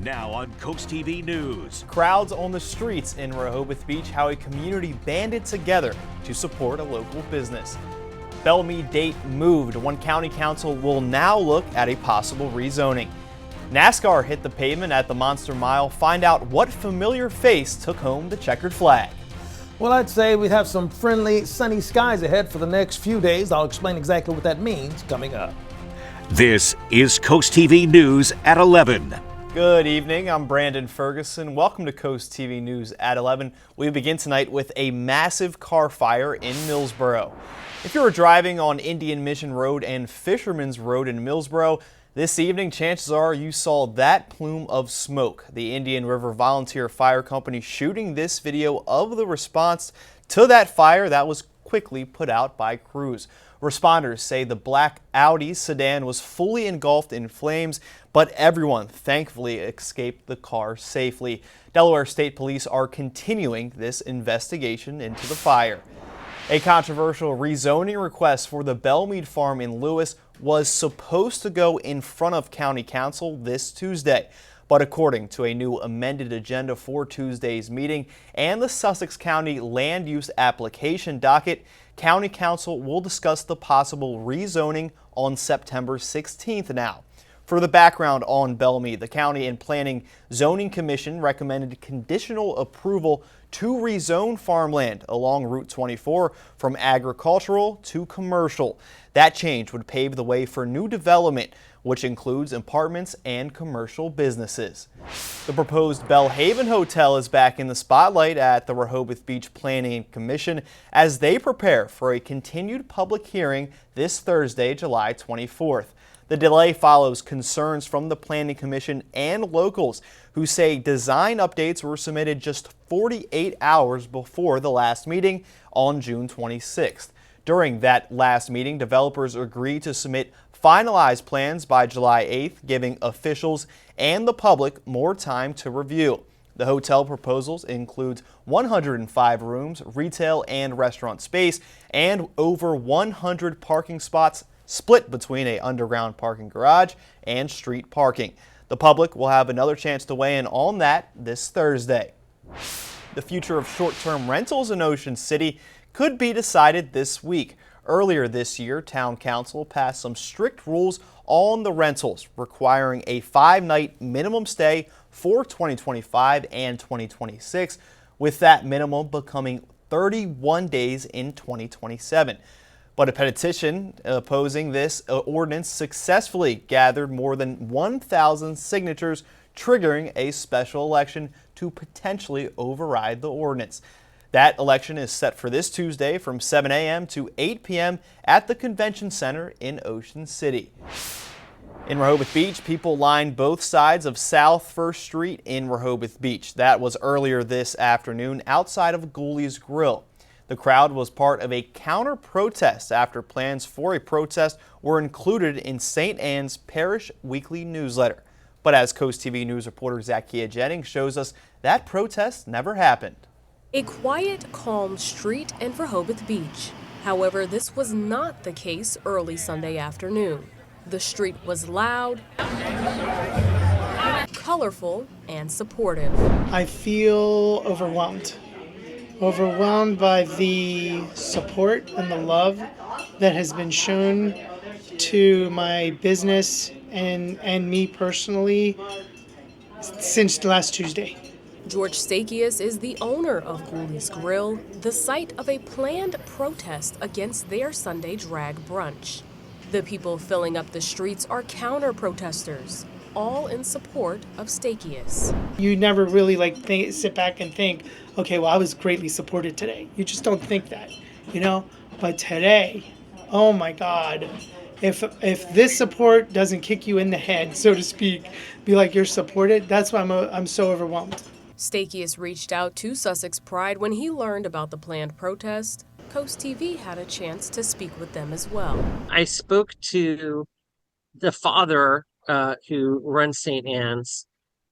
Now on CoastTV News. Crowds on the streets in Rehoboth Beach, how a community banded together to support a local business. Bellmead date moved. One county council will now look at a possible rezoning. NASCAR hit the pavement at the Monster Mile. Find out what familiar face took home the checkered flag. Well, I'd say we have some friendly, sunny skies ahead for the next few days. I'll explain exactly what that means coming up. This is CoastTV News at 11. Good evening, I'm Brandon Ferguson. Welcome to Coast TV News at 11. We begin tonight with a massive car fire in Millsboro. If you were driving on Indian Mission Road and Fisherman's Road in Millsboro this evening, chances are you saw that plume of smoke. The Indian River Volunteer Fire Company shooting this video of the response to that fire that was quickly put out by crews. Responders say the black Audi sedan was fully engulfed in flames, but everyone thankfully escaped the car safely. Delaware State Police are continuing this investigation into the fire. A controversial rezoning request for the Bellmead farm in Lewis was supposed to go in front of County Council this Tuesday. But according to a new amended agenda for Tuesday's meeting and the Sussex County Land Use Application docket, County Council will discuss the possible rezoning on September 16th now. For the background on Bellmead, the County and Planning Zoning Commission recommended conditional approval to rezone farmland along Route 24 from agricultural to commercial. That change would pave the way for new development, which includes apartments and commercial businesses. The proposed Bellhaven Hotel is back in the spotlight at the Rehoboth Beach Planning Commission as they prepare for a continued public hearing this Thursday, July 24th. The delay follows concerns from the Planning Commission and locals who say design updates were submitted just 48 hours before the last meeting on June 26th. During that last meeting, developers agreed to submit finalized plans by July 8th, giving officials and the public more time to review. The hotel proposals includes 105 rooms, retail and restaurant space, and over 100 parking spots split between an underground parking garage and street parking. The public will have another chance to weigh in on that this Thursday. The future of short-term rentals in Ocean City could be decided this week. Earlier this year, Town Council passed some strict rules on the rentals, requiring a 5-night minimum stay for 2025 and 2026, with that minimum becoming 31 days in 2027. But a petition opposing this ordinance successfully gathered more than 1,000 signatures, triggering a special election to potentially override the ordinance. That election is set for this Tuesday from 7 a.m. to 8 p.m. at the Convention Center in Ocean City. In Rehoboth Beach, people lined both sides of South First Street in Rehoboth Beach. That was earlier this afternoon outside of Ghoulies Grill. The crowd was part of a counter-protest after plans for a protest were included in St. Anne's Parish Weekly newsletter. But as Coast TV News reporter Zackia Jennings shows us, that protest never happened. A quiet, calm street in Rehoboth Beach. However, this was not the case early Sunday afternoon. The street was loud, colorful, and supportive. I feel overwhelmed by the support and the love that has been shown to my business and me personally since last Tuesday. George Stakius is the owner of Ghoulies Grill, the site of a planned protest against their Sunday drag brunch. The people filling up the streets are counter-protesters, all in support of Stakius. You never really sit back and think, okay, well, I was greatly supported today. You just don't think that, But today, oh my God, if this support doesn't kick you in the head, so to speak, be like you're supported, that's why I'm so overwhelmed. Stakius reached out to Sussex Pride when he learned about the planned protest. Coast TV had a chance to speak with them as well. I spoke to the father who runs St. Anne's,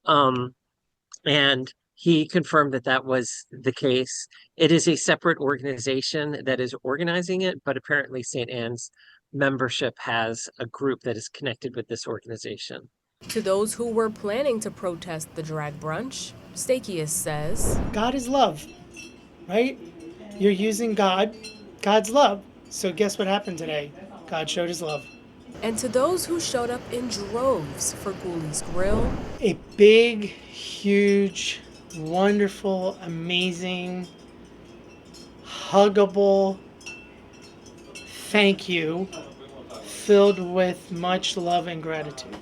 and he confirmed that that was the case. It is a separate organization that is organizing it, but apparently St. Anne's membership has a group that is connected with this organization. To those who were planning to protest the drag brunch, Stakius says, God is love, right? You're using God's love. So guess what happened today? God showed his love. and to those who showed up in droves for Ghoulies Grill, A big, huge, wonderful, amazing, huggable thank you filled with much love and gratitude.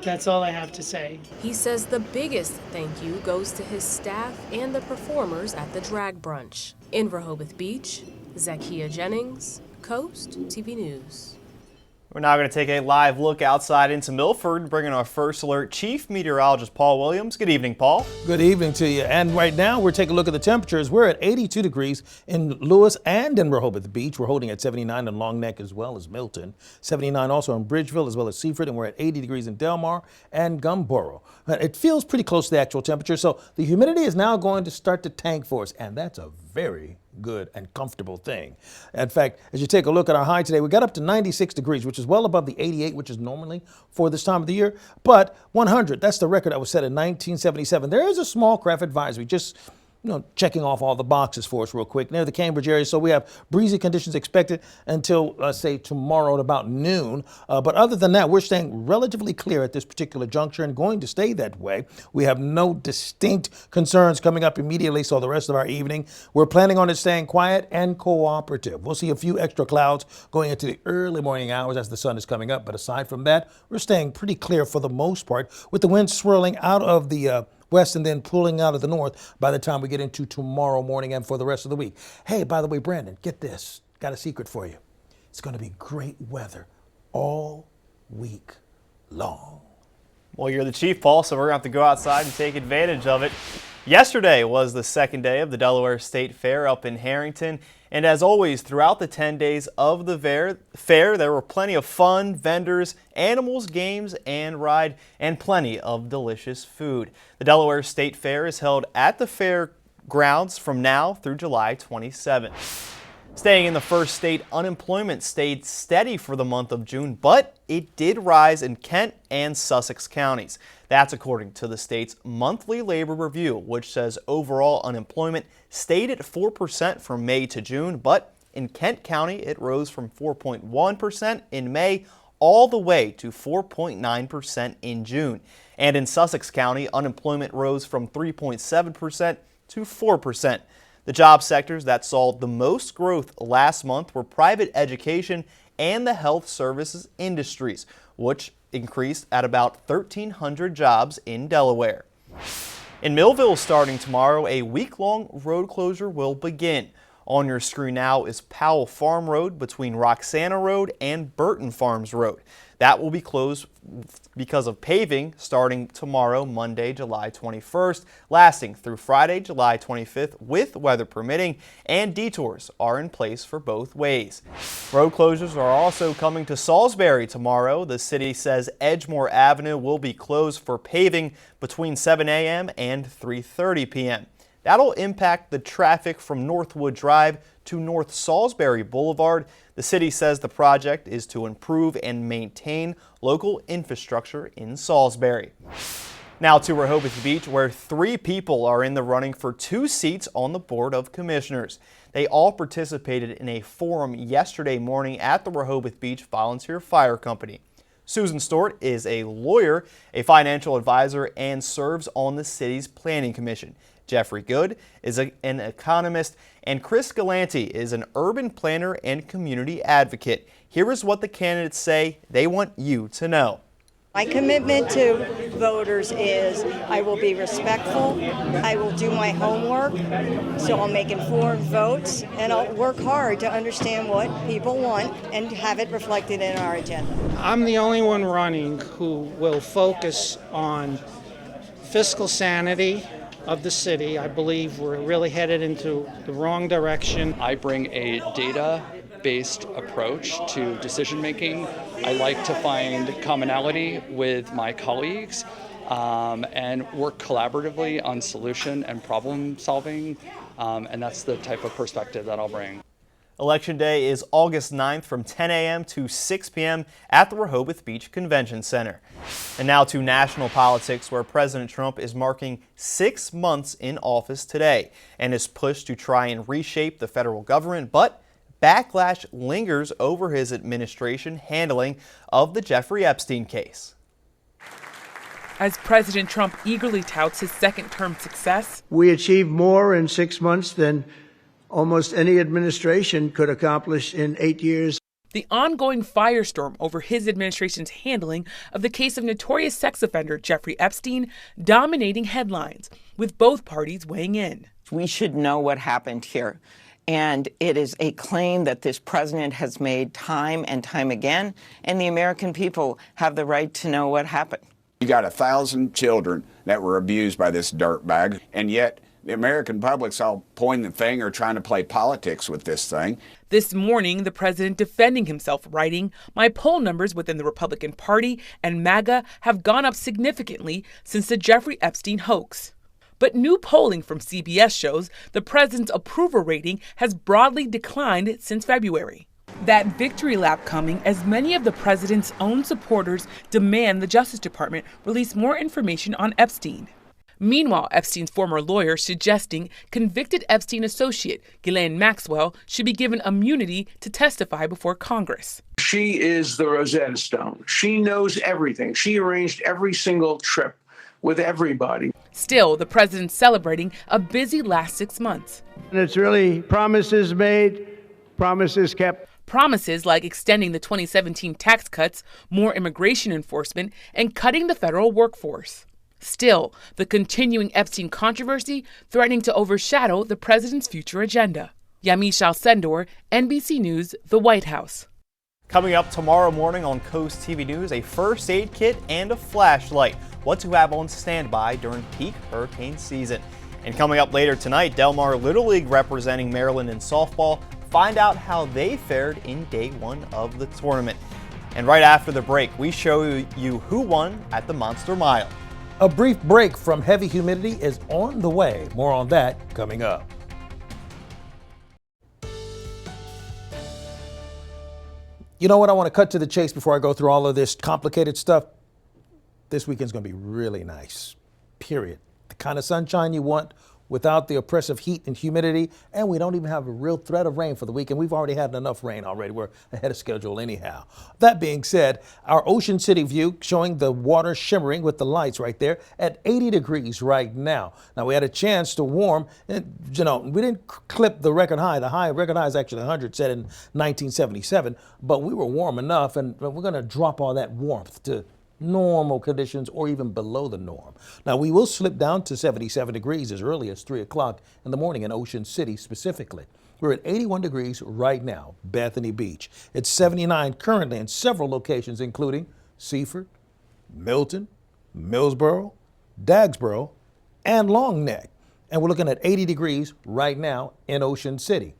That's all I have to say. he says the biggest thank you goes to his staff and the performers at the drag brunch. In Rehoboth Beach, Zakia Jennings, Coast TV News. We're now going to take a live look outside into Milford and bring in our first alert, Chief Meteorologist Paul Williams. Good evening, Paul. Good evening to you. And right now we're taking a look at the temperatures. We're at 82 degrees in Lewis and in Rehoboth Beach. We're holding at 79 in Long Neck as well as Milton. 79 also in Bridgeville as well as Seaford. And we're at 80 degrees in Delmar and Gumboro. It feels pretty close to the actual temperature. So the humidity is now going to start to tank for us. And that's a very good and comfortable thing. In fact, as you take a look at our high today, we got up to 96 degrees, which is well above the 88, which is normally for this time of the year. But 100, that's the record that was set in 1977. There is a small craft advisory, just checking off all the boxes for us real quick near the Cambridge area. So we have breezy conditions expected until, say, tomorrow at about noon. But other than that, we're staying relatively clear at this particular juncture and going to stay that way. We have no distinct concerns coming up immediately. So the rest of our evening, we're planning on it staying quiet and cooperative. We'll see a few extra clouds going into the early morning hours as the sun is coming up. But aside from that, we're staying pretty clear for the most part, with the wind swirling out of the west and then pulling out of the north by the time we get into tomorrow morning and for the rest of the week. Hey, by the way, Brandon, get this. Got a secret for you. It's going to be great weather all week long. Well, you're the chief, Paul, so we're going to have to go outside and take advantage of it. Yesterday was the second day of the Delaware State Fair up in Harrington. And as always, throughout the 10 days of the fair, there were plenty of fun, vendors, animals, games, and ride, and plenty of delicious food. The Delaware State Fair is held at the fairgrounds from now through July 27th. Staying in the first state, unemployment stayed steady for the month of June, but it did rise in Kent and Sussex counties. That's according to the state's monthly labor review, which says overall unemployment stayed at 4% from May to June, but in Kent County, it rose from 4.1% in May all the way to 4.9% in June. And in Sussex County, unemployment rose from 3.7% to 4%. The job sectors that saw the most growth last month were private education and the health services industries, which increased at about 1,300 jobs in Delaware. In Millville, starting tomorrow, a week-long road closure will begin. On your screen now is Powell Farm Road between Roxana Road and Burton Farms Road. That will be closed because of paving starting tomorrow, Monday, July 21st, lasting through Friday, July 25th, with weather permitting, and detours are in place for both ways. Road closures are also coming to Salisbury tomorrow. The city says Edgemore Avenue will be closed for paving between 7 a.m. and 3:30 p.m. That'll impact the traffic from Northwood Drive to North Salisbury Boulevard. The city says the project is to improve and maintain local infrastructure in Salisbury. Now to Rehoboth Beach, where 3 people are in the running for 2 seats on the Board of Commissioners. They all participated in a forum yesterday morning at the Rehoboth Beach Volunteer Fire Company. Susan Stewart is a lawyer, a financial advisor, and serves on the city's planning commission. Jeffrey Good is an economist, and Chris Galanti is an urban planner and community advocate. Here is what the candidates say they want you to know. My commitment to voters is I will be respectful, I will do my homework, so I'll make informed votes, and I'll work hard to understand what people want and have it reflected in our agenda. I'm the only one running who will focus on fiscal sanity of the city. I believe we're really headed into the wrong direction. I bring a data-based approach to decision making. I like to find commonality with my colleagues and work collaboratively on solution and problem solving, and that's the type of perspective that I'll bring. Election Day is August 9th from 10 a.m. to 6 p.m. at the Rehoboth Beach Convention Center. And now to national politics, where President Trump is marking 6 months in office today and his push to try and reshape the federal government, but backlash lingers over his administration handling of the Jeffrey Epstein case. As President Trump eagerly touts his second-term success, we achieved more in 6 months than almost any administration could accomplish in 8 years. The ongoing firestorm over his administration's handling of the case of notorious sex offender Jeffrey Epstein dominating headlines, with both parties weighing in. We should know what happened here. And it is a claim that this president has made time and time again, and the American people have the right to know what happened. You got 1,000 children that were abused by this dirtbag, and yet the American public's all pointing the finger, trying to play politics with this thing. This morning, the president defending himself, writing, "My poll numbers within the Republican Party and MAGA have gone up significantly since the Jeffrey Epstein hoax." But new polling from CBS shows the president's approval rating has broadly declined since February. That victory lap coming as many of the president's own supporters demand the Justice Department release more information on Epstein. Meanwhile, Epstein's former lawyer suggesting convicted Epstein associate Ghislaine Maxwell should be given immunity to testify before Congress. She is the Rosetta Stone. She knows everything. She arranged every single trip with everybody. Still, the president's celebrating a busy last 6 months. And it's really promises made, promises kept. Promises like extending the 2017 tax cuts, more immigration enforcement, and cutting the federal workforce. Still, the continuing Epstein controversy threatening to overshadow the president's future agenda. Yamiche Alcindor, NBC News, the White House. Coming up tomorrow morning on Coast TV News, a first aid kit and a flashlight. What to have on standby during peak hurricane season. And coming up later tonight, Del Mar Little League representing Maryland in softball find out how they fared in day one of the tournament. And right after the break, we show you who won at the Monster Mile. A brief break from heavy humidity is on the way. More on that coming up. You know what? I want to cut to the chase before I go through all of this complicated stuff. This weekend's going to be really nice, period. The kind of sunshine you want without the oppressive heat and humidity, and we don't even have a real threat of rain for the weekend. We've already had enough rain already. We're ahead of schedule anyhow. That being said, our Ocean City view showing the water shimmering with the lights right there at 80 degrees right now. Now, we had a chance to warm, and, we didn't clip the record high. The record high is actually 100, set in 1977, but we were warm enough, and we're going to drop all that warmth to normal conditions or even below the norm. Now, we will slip down to 77 degrees as early as 3 o'clock in the morning in Ocean City specifically. We're at 81 degrees right now, Bethany Beach. It's 79 currently in several locations, including Seaford, Milton, Millsboro, Dagsboro, and Long Neck. And we're looking at 80 degrees right now in Ocean City.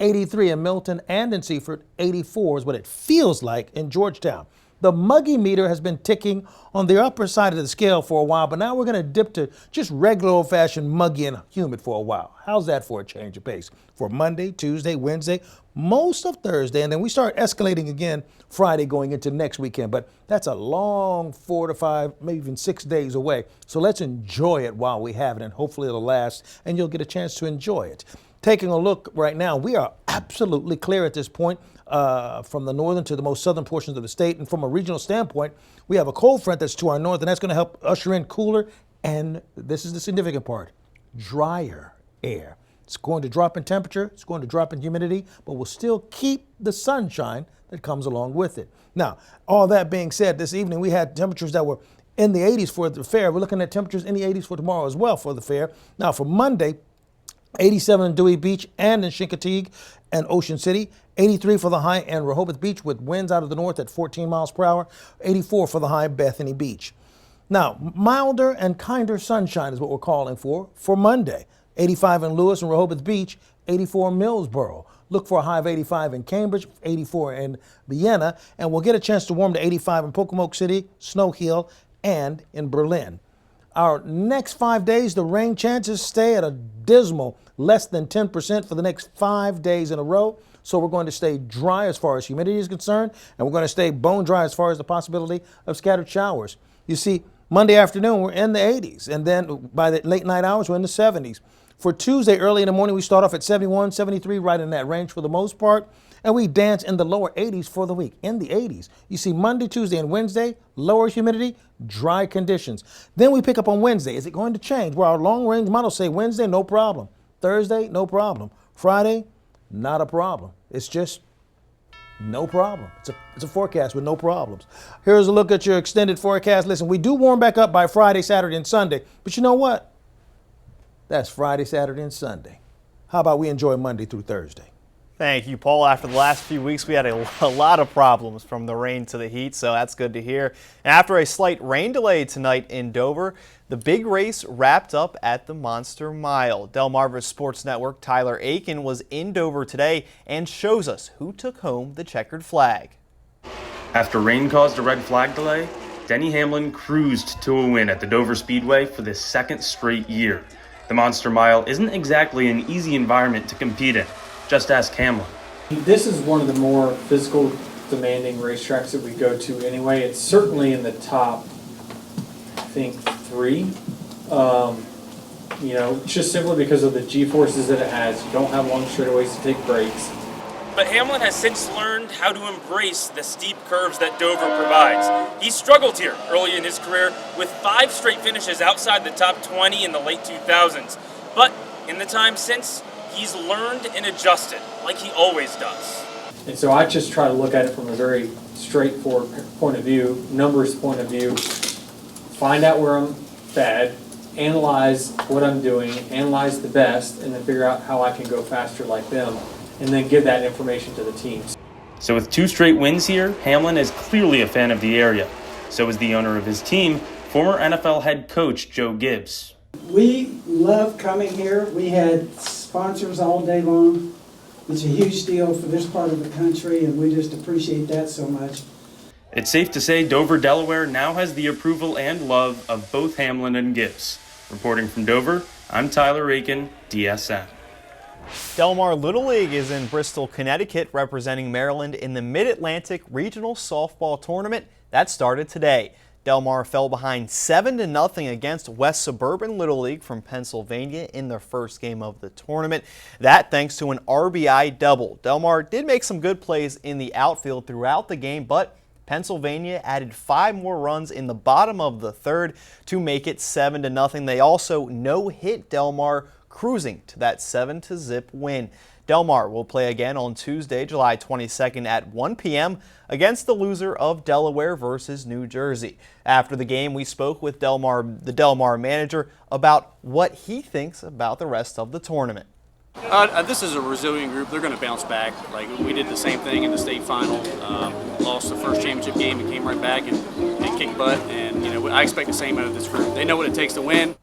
83 in Milton and in Seaford. 84 is what it feels like in Georgetown. The muggy meter has been ticking on the upper side of the scale for a while, but now we're going to dip to just regular old-fashioned muggy and humid for a while. How's that for a change of pace? For Monday, Tuesday, Wednesday, most of Thursday, and then we start escalating again Friday going into next weekend. But that's a long 4 to 5, maybe even 6 days away. So let's enjoy it while we have it, and hopefully it'll last, and you'll get a chance to enjoy it. Taking a look right now, we are absolutely clear at this point. From the northern to the most southern portions of the state. And from a regional standpoint, we have a cold front that's to our north, and that's going to help usher in cooler, and this is the significant part, drier air. It's going to drop in temperature, it's going to drop in humidity, but we'll still keep the sunshine that comes along with it. Now, all that being said, this evening we had temperatures that were in the 80s for the fair. We're looking at temperatures in the 80s for tomorrow as well for the fair. Now, for Monday, 87 in Dewey Beach and in Chincoteague and Ocean City. 83 for the high in Rehoboth Beach with winds out of the north at 14 miles per hour. 84 for the high Bethany Beach. Now, milder and kinder sunshine is what we're calling for Monday. 85 in Lewis and Rehoboth Beach. 84 in Millsboro. Look for a high of 85 in Cambridge, 84 in Vienna, and we'll get a chance to warm to 85 in Pocomoke City, Snow Hill, and in Berlin. Our next 5 days, the rain chances stay at a dismal less than 10% for the next 5 days in a row. So we're going to stay dry as far as humidity is concerned, and we're going to stay bone dry as far as the possibility of scattered showers. You see, Monday afternoon, we're in the 80s, and then by the late night hours, we're in the 70s. For Tuesday, early in the morning, we start off at 71, 73, right in that range for the most part, and we dance in the lower 80s for the week, in the 80s. You see, Monday, Tuesday, and Wednesday, lower humidity, dry conditions. Then we pick up on Wednesday. Is it going to change? Well, our long-range models say Wednesday, no problem. Thursday, no problem. Friday, not a problem. It's just no problem. It's a forecast with no problems. Here's a look at your extended forecast. Listen, we do warm back up by Friday, Saturday, and Sunday, but you know what? That's Friday, Saturday, and Sunday. How about we enjoy Monday through Thursday? Thank you, Paul. After the last few weeks, we had a lot of problems from the rain to the heat, so that's good to hear. And after a slight rain delay tonight in Dover, the big race wrapped up at the Monster Mile. Delmarva Sports Network Tyler Aiken was in Dover today and shows us who took home the checkered flag. After rain caused a red flag delay, Denny Hamlin cruised to a win at the Dover Speedway for the second straight year. The Monster Mile isn't exactly an easy environment to compete in. Just ask Hamlin. This is one of the more physical demanding racetracks that we go to anyway. It's certainly in the top, I think, 3. Just simply because of the G-forces that it has. You don't have long straightaways to take breaks. But Hamlin has since learned how to embrace the steep curves that Dover provides. He struggled here early in his career with 5 straight finishes outside the top 20 in the late 2000s. But in the time since, he's learned and adjusted like he always does. And so I just try to look at it from a very straightforward point of view, numbers point of view, find out where I'm bad, analyze what I'm doing, analyze the best, and then figure out how I can go faster like them, and then give that information to the teams. So with 2 straight wins here, Hamlin is clearly a fan of the area. So is the owner of his team, former NFL head coach Joe Gibbs. We love coming here. We had sponsors all day long. It's a huge deal for this part of the country, and we just appreciate that so much. It's safe to say Dover, Delaware now has the approval and love of both Hamlin and Gibbs. Reporting from Dover, I'm Tyler Aiken, DSN. Delmar Little League is in Bristol, Connecticut, representing Maryland in the Mid-Atlantic Regional Softball Tournament that started today. Delmar fell behind 7-0 against West Suburban Little League from Pennsylvania in their first game of the tournament. That thanks to an RBI double. Delmar did make some good plays in the outfield throughout the game, but Pennsylvania added 5 more runs in the bottom of the third to make it 7-0. They also no-hit Delmar, cruising to that 7-0 win. Delmar will play again on Tuesday, July 22nd at 1 p.m. against the loser of Delaware versus New Jersey. After the game, we spoke with the Delmar manager about what he thinks about the rest of the tournament. This is a resilient group. They're going to bounce back. Like we did the same thing in the state final. Lost the first championship game and came right back and kicked butt. And I expect the same out of this group. They know what it takes to win.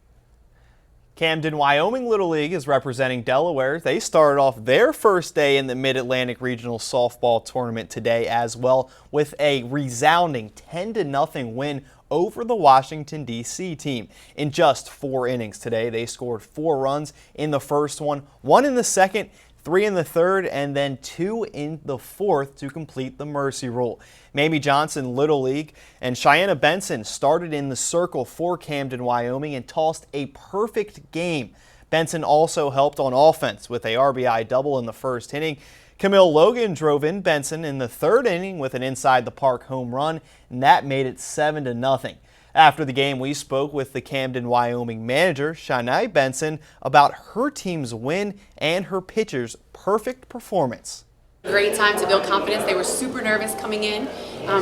Camden, Wyoming Little League is representing Delaware. They started off their first day in the Mid-Atlantic Regional Softball Tournament today as well with a resounding 10-0 win over the Washington, D.C. team. In just 4 innings today, they scored 4 runs in the first one, 1 in the second, 3 in the third, and then 2 in the fourth to complete the mercy rule. Mamie Johnson Little League and Cheyenne Benson started in the circle for Camden, Wyoming and tossed a perfect game. Benson also helped on offense with a RBI double in the first inning. Camille Logan drove in Benson in the third inning with an inside the park home run, and that made it 7-0. After the game, we spoke with the Camden, Wyoming manager, Shanae Benson, about her team's win and her pitcher's perfect performance. Great time to build confidence. They were super nervous coming in.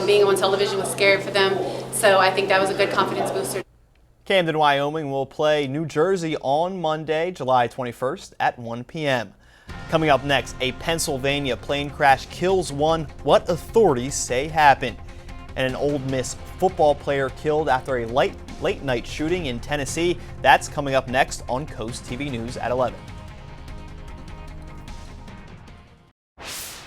Being on television was scary for them, so I think that was a good confidence booster. Camden, Wyoming will play New Jersey on Monday, July 21st at 1 p.m. Coming up next, a Pennsylvania plane crash kills one. What authorities say happened. And an Ole Miss football player killed after a late night shooting in Tennessee. That's coming up next on Coast TV News at 11.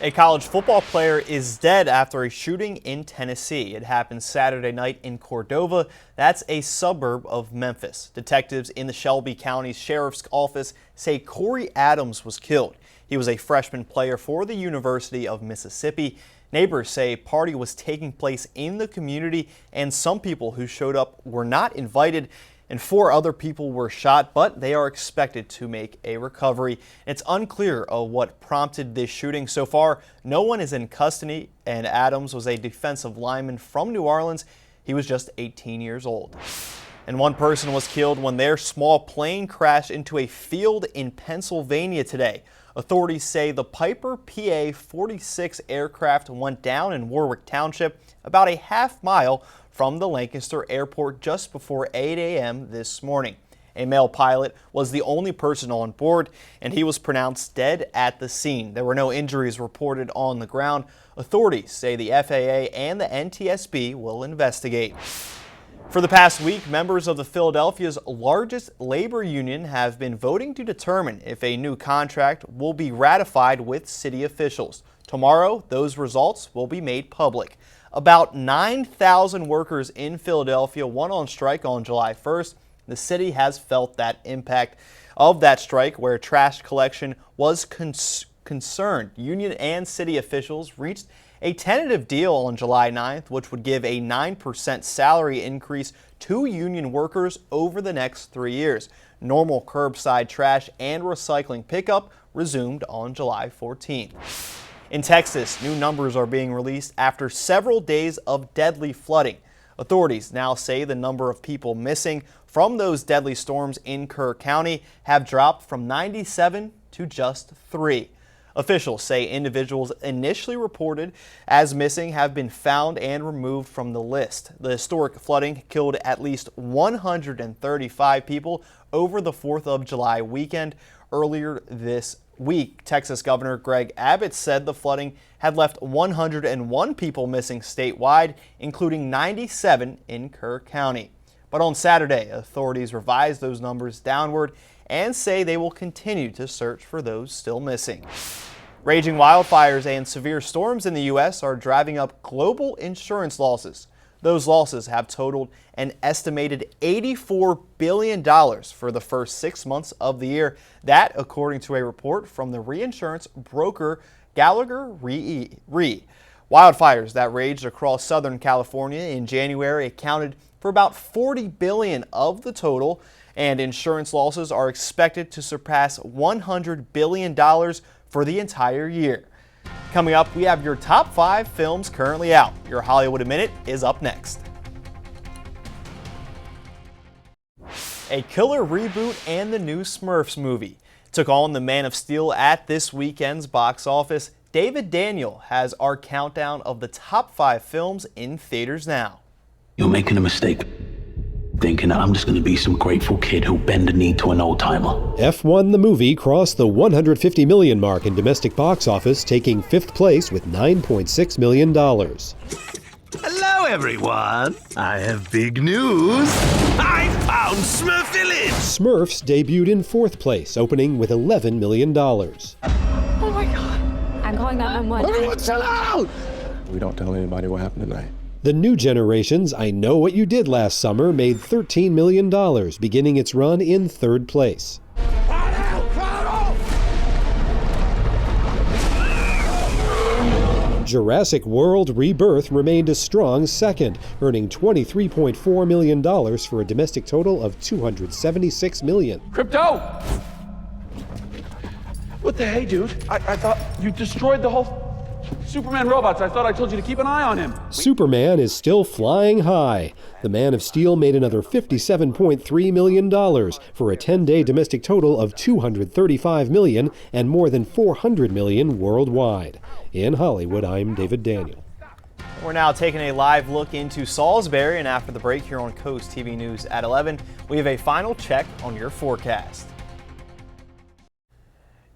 A college football player is dead after a shooting in Tennessee. It happened Saturday night in Cordova. That's a suburb of Memphis. Detectives in the Shelby County Sheriff's Office say Corey Adams was killed. He was a freshman player for the University of Mississippi. Neighbors say a party was taking place in the community, and some people who showed up were not invited, and 4 other people were shot, but they are expected to make a recovery. It's unclear what prompted this shooting. So far, no one is in custody, and Adams was a defensive lineman from New Orleans. He was just 18 years old. And 1 person was killed when their small plane crashed into a field in Pennsylvania today. Authorities say the Piper PA-46 aircraft went down in Warwick Township, about a half-mile from the Lancaster airport just before 8 a.m. this morning. A male pilot was the only person on board, and he was pronounced dead at the scene. There were no injuries reported on the ground. Authorities say the FAA and the NTSB will investigate. For the past week, members of Philadelphia's largest labor union have been voting to determine if a new contract will be ratified with city officials. Tomorrow, those results will be made public. About 9,000 workers in Philadelphia went on strike on July 1st. The city has felt that impact of that strike, where trash collection was concerned. Union and city officials reached a tentative deal on July 9th, which would give a 9% salary increase to union workers over the next 3 years. Normal curbside trash and recycling pickup resumed on July 14th. In Texas, new numbers are being released after several days of deadly flooding. Authorities now say the number of people missing from those deadly storms in Kerr County have dropped from 97 to just 3. Officials say individuals initially reported as missing have been found and removed from the list. The historic flooding killed at least 135 people over the 4th of July weekend. Earlier this week, Texas Governor Greg Abbott said the flooding had left 101 people missing statewide, including 97 in Kerr County. But on Saturday, authorities revised those numbers downward and say they will continue to search for those still missing. Raging wildfires and severe storms in the U.S. are driving up global insurance losses. Those losses have totaled an estimated $84 billion for the first 6 months of the year. That, according to a report from the reinsurance broker Gallagher Re. Wildfires that raged across Southern California in January accounted for about $40 billion of the total, and insurance losses are expected to surpass $100 billion for the entire year. Coming up, we have your top 5 films currently out. Your Hollywood a Minute is up next. A killer reboot and the new Smurfs movie took on the Man of Steel at this weekend's box office. David Daniel has our countdown of the top 5 films in theaters now. You're making a mistake, thinking that I'm just going to be some grateful kid who'll bend the knee to an old-timer. F1 the movie crossed the 150 million mark in domestic box office, taking 5th place with $9.6 million. Hello, everyone. I have big news. I found Smurf Village. Smurfs debuted in 4th place, opening with $11 million. Oh my God. I'm calling 911. Everyone chill out. We don't tell anybody what happened tonight. The new generation's I Know What You Did Last Summer made $13 million, beginning its run in 3rd place. Jurassic World Rebirth remained a strong 2nd, earning $23.4 million for a domestic total of $276 million. Crypto! What the hey, dude? I thought you destroyed the whole Superman robots. I thought I told you to keep an eye on him. Superman is still flying high. The Man of Steel made another $57.3 million for a 10-day domestic total of $235 million and more than $400 million worldwide. In Hollywood, I'm David Daniel. We're now taking a live look into Salisbury, and after the break here on Coast TV News at 11, we have a final check on your forecast.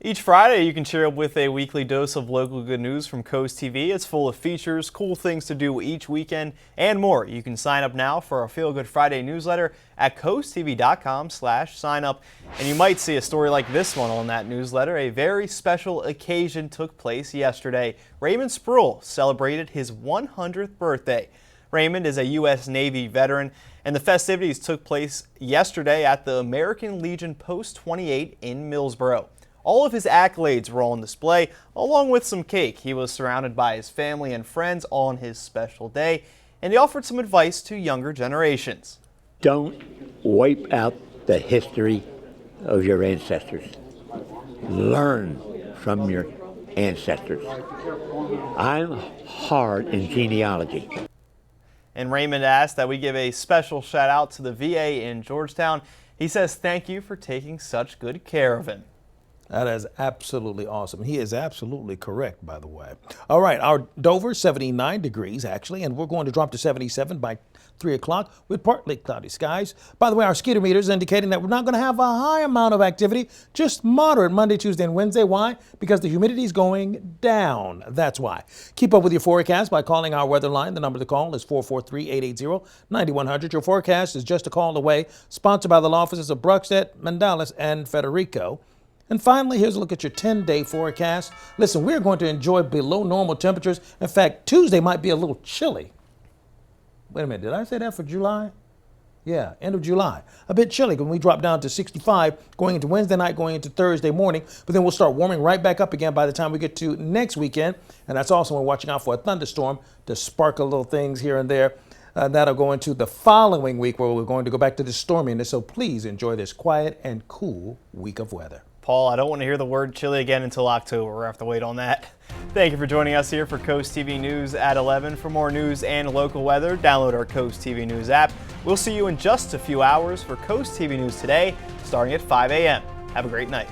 Each Friday, you can cheer up with a weekly dose of local good news from Coast TV. It's full of features, cool things to do each weekend, and more. You can sign up now for our Feel Good Friday newsletter at coasttv.com/sign-up. And you might see a story like this one on that newsletter. A very special occasion took place yesterday. Raymond Spruill celebrated his 100th birthday. Raymond is a U.S. Navy veteran, and the festivities took place yesterday at the American Legion Post 28 in Millsboro. All of his accolades were on display, along with some cake. He was surrounded by his family and friends on his special day, and he offered some advice to younger generations. Don't wipe out the history of your ancestors. Learn from your ancestors. I'm hard in genealogy. And Raymond asked that we give a special shout out to the VA in Georgetown. He says thank you for taking such good care of him. That is absolutely awesome. He is absolutely correct, by the way. All right, our Dover, 79 degrees, actually, and we're going to drop to 77 by 3 o'clock with partly cloudy skies. By the way, our skeeter meter is indicating that we're not going to have a high amount of activity, just moderate Monday, Tuesday, and Wednesday. Why? Because the humidity is going down. That's why. Keep up with your forecast by calling our weather line. The number to call is 443-880-9100. Your forecast is just a call away. Sponsored by the law offices of Bruxett, Mandalis, and Federico. And finally, here's a look at your 10-day forecast. Listen, we're going to enjoy below normal temperatures. In fact, Tuesday might be a little chilly. Wait a minute, did I say that for July? Yeah, end of July. A bit chilly when we drop down to 65 going into Wednesday night, going into Thursday morning. But then we'll start warming right back up again by the time we get to next weekend. And that's also when we're watching out for a thunderstorm to sparkle little things here and there. That'll go into the following week where we're going to go back to the storminess. So please enjoy this quiet and cool week of weather. Paul, I don't want to hear the word chilly again until October. We're going to have to wait on that. Thank you for joining us here for Coast TV News at 11. For more news and local weather, download our Coast TV News app. We'll see you in just a few hours for Coast TV News Today, starting at 5 a.m. Have a great night.